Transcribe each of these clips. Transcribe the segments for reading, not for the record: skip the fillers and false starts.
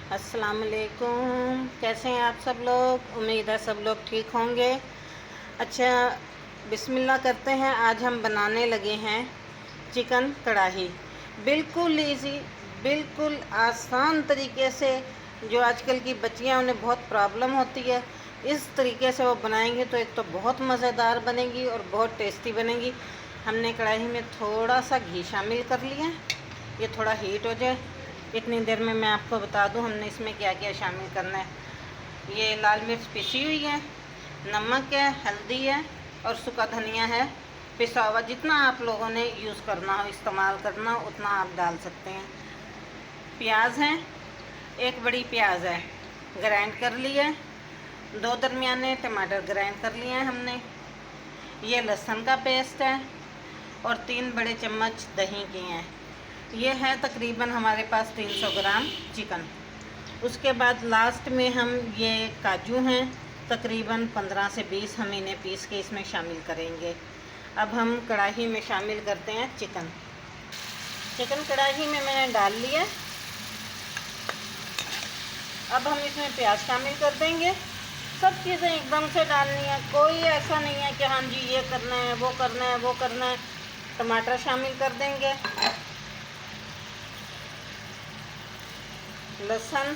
अस्सलाम वालेकुम। कैसे हैं आप सब लोग? उम्मीद है सब लोग ठीक होंगे। अच्छा, बिस्मिल्लाह करते हैं। आज हम बनाने लगे हैं चिकन कढ़ाई। बिल्कुल इजी, बिल्कुल आसान तरीके से। जो आजकल की बच्चियां, उन्हें बहुत प्रॉब्लम होती है, इस तरीके से वो बनाएंगे तो एक तो बहुत मज़ेदार बनेगी और बहुत टेस्टी बनेगी। हमने कढ़ाई में थोड़ा सा घी शामिल कर लिया। ये थोड़ा हीट हो जाए, इतनी देर में मैं आपको बता दूं हमने इसमें क्या क्या शामिल करना है। ये लाल मिर्च पिसी हुई है, नमक है, हल्दी है और सूखा धनिया है पिसा हुआ। जितना आप लोगों ने यूज़ करना हो, इस्तेमाल करना हो, उतना आप डाल सकते हैं। प्याज है, एक बड़ी प्याज है, ग्राइंड कर ली है। 2 दरमियाने टमाटर ग्राइंड कर लिए हैं हमने। ये लहसुन का पेस्ट है और 3 बड़े चम्मच दही की हैं। ये है तकरीबन हमारे पास 300 ग्राम चिकन। उसके बाद लास्ट में हम ये काजू हैं, तकरीबन 15 से 20 हम इन्हें पीस के इसमें शामिल करेंगे। अब हम कढ़ाई में शामिल करते हैं चिकन। चिकन कढ़ाई में मैंने डाल लिया। अब हम इसमें प्याज शामिल कर देंगे। सब चीज़ें एकदम से डालनी है, कोई ऐसा नहीं है कि हाँ जी ये करना है, वो करना है, वो करना है। टमाटर शामिल कर देंगे, लहसुन।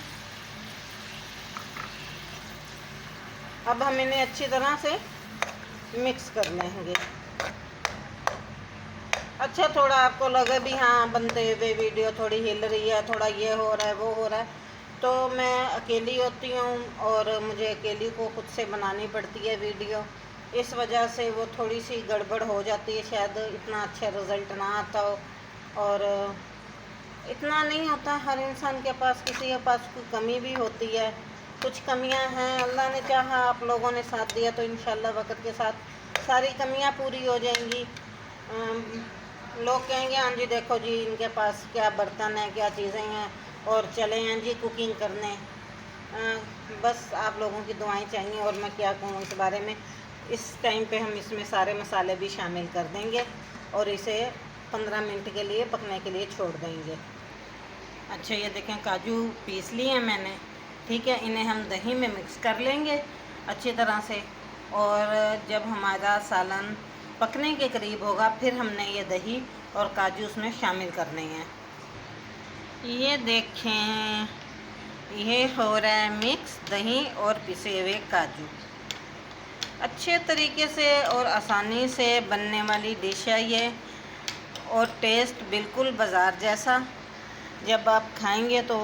अब हम इन्हें अच्छी तरह से मिक्स कर लेंगे। अच्छा, थोड़ा आपको लगे भी हाँ बनते हुए वीडियो थोड़ी हिल रही है, थोड़ा ये हो रहा है, वो हो रहा है, तो मैं अकेली होती हूँ और मुझे अकेली को खुद से बनानी पड़ती है वीडियो। इस वजह से वो थोड़ी सी गड़बड़ हो जाती है, शायद इतना अच्छा रिज़ल्ट ना आता हो। और इतना नहीं होता, हर इंसान के पास, किसी के पास कोई कमी भी होती है। कुछ कमियां हैं, अल्लाह ने चाहा, आप लोगों ने साथ दिया तो इंशाल्लाह वक़्त के साथ सारी कमियां पूरी हो जाएंगी। लोग कहेंगे हाँ जी देखो जी इनके पास क्या बर्तन है, क्या चीज़ें हैं, और चले हैं जी कुकिंग करने। बस आप लोगों की दुआएं चाहिए और मैं क्या कहूँ इस बारे में। इस टाइम पे हम इसमें सारे मसाले भी शामिल कर देंगे और इसे 15 मिनट के लिए पकने के लिए छोड़ देंगे। अच्छा, ये देखें काजू पीस लिए हैं मैंने, ठीक है। इन्हें हम दही में मिक्स कर लेंगे अच्छी तरह से, और जब हमारा सालन पकने के करीब होगा फिर हमने ये दही और काजू उसमें शामिल करने हैं। ये देखें, ये हो रहा है मिक्स दही और पिसे हुए काजू। अच्छे तरीके से और आसानी से बनने वाली डिश है ये, और टेस्ट बिल्कुल बाज़ार जैसा। जब आप खाएंगे तो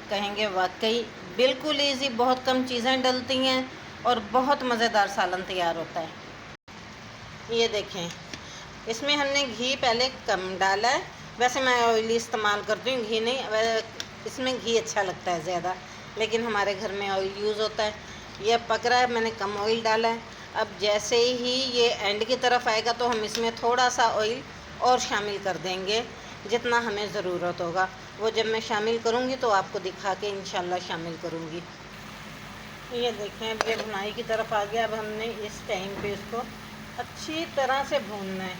कहेंगे वाकई बिल्कुल इजी, बहुत कम चीज़ें डलती हैं और बहुत मज़ेदार सालन तैयार होता है। ये देखें, इसमें हमने घी पहले कम डाला है। वैसे मैं ऑयली इस्तेमाल करती हूँ, घी नहीं। इसमें घी अच्छा लगता है ज़्यादा, लेकिन हमारे घर में ऑयल यूज़ होता है। ये पक रहा है, मैंने कम ऑयल डाला है। अब जैसे ही ये एंड की तरफ आएगा तो हम इसमें थोड़ा सा ऑयल और शामिल कर देंगे, जितना हमें ज़रूरत होगा। वो जब मैं शामिल करूँगी तो आपको दिखा के इंशाल्लाह शामिल करूँगी। ये देखें, अब ये भुनाई की तरफ आ गया। अब हमने इस टाइम पे इसको अच्छी तरह से भूनना है,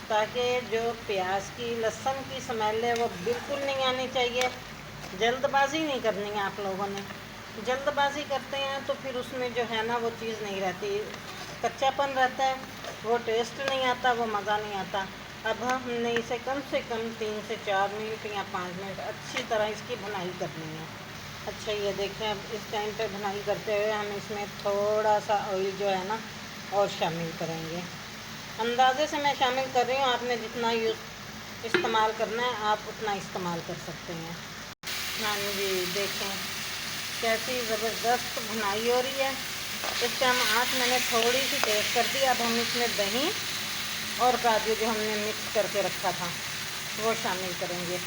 ताकि जो प्याज की, लहसुन की स्मेल है वो बिल्कुल नहीं आनी चाहिए। जल्दबाजी नहीं करनी है आप लोगों ने। जल्दबाजी करते हैं तो फिर उसमें जो है ना वो चीज़ नहीं रहती, कच्चापन रहता है, वो टेस्ट नहीं आता, वो मज़ा नहीं आता। अब हमने इसे कम से कम 3 से 4 मिनट या 5 मिनट अच्छी तरह इसकी भुनाई करनी है। अच्छा, ये देखें, अब इस टाइम पे भुनाई करते हुए हम इसमें थोड़ा सा ऑयल जो है ना और शामिल करेंगे। अंदाज़े से मैं शामिल कर रही हूँ, आपने जितना इस्तेमाल करना है आप उतना इस्तेमाल कर सकते हैं। हाँ जी, देखें कैसी ज़बरदस्त भुनाई हो रही है। इस टाइम आँच मैंने थोड़ी सी तेज़ कर दी। अब हम इसमें दही और काजू जो हमने मिक्स करके रखा था वो शामिल करेंगे।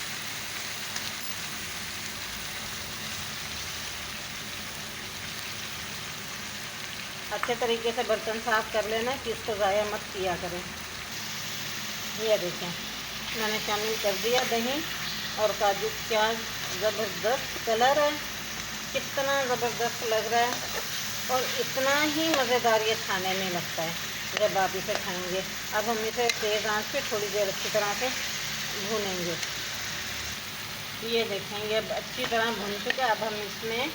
अच्छे तरीके से बर्तन साफ़ कर लेना कि इसको ज़ाया मत किया करें। ये देखें, मैंने शामिल कर दिया दही और काजू। क्या ज़बरदस्त कलर है, कितना ज़बरदस्त लग रहा है, और इतना ही मज़ेदार ये खाने में लगता है जब आप इसे खाएंगे। अब हम इसे तेज़ आंच पे थोड़ी देर अच्छी तरह से भूनेंगे। ये देखें, ये अब अच्छी तरह भुन चुका है। अब हम इसमें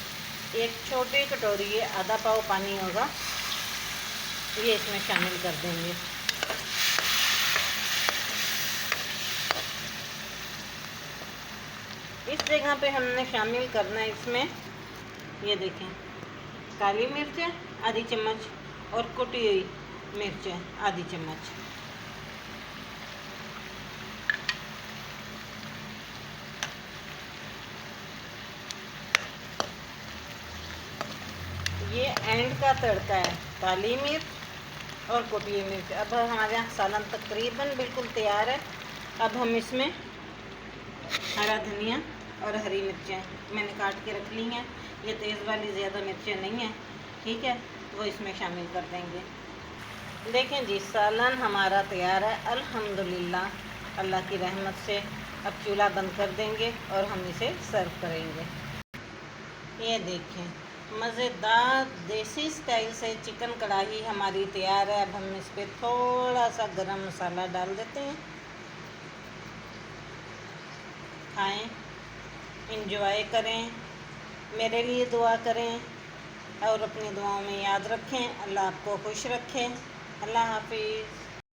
एक छोटी कटोरी है, आधा पाव पानी होगा, ये इसमें शामिल कर देंगे। इस जगह पे हमने शामिल करना है इसमें, ये देखें, काली मिर्च है आधी चम्मच और कुटी हुई मिर्च है आधी चम्मच। ये एंड का तड़का है, काली मिर्च और कुटी हुई मिर्च। अब हमारे यहाँ सालन तकरीबन बिल्कुल तैयार है। अब हम इसमें हरा धनिया और हरी मिर्चें मैंने काट के रख ली हैं, ये तेज़ वाली ज़्यादा मिर्चें नहीं हैं, ठीक है, वो इसमें शामिल कर देंगे। देखें जी, सालन हमारा तैयार है अल्हम्दुलिल्लाह। अल्लाह की रहमत से अब चूल्हा बंद कर देंगे और हम इसे सर्व करेंगे। ये देखें, मज़ेदार देसी स्टाइल से चिकन कढ़ाई हमारी तैयार है। अब हम इस पर थोड़ा सा गरम मसाला डाल देते हैं। खाएं, इंजॉय करें, मेरे लिए दुआ करें और अपनी दुआओं में याद रखें। अल्लाह आपको खुश रखें। अल्लाह हाफिज़।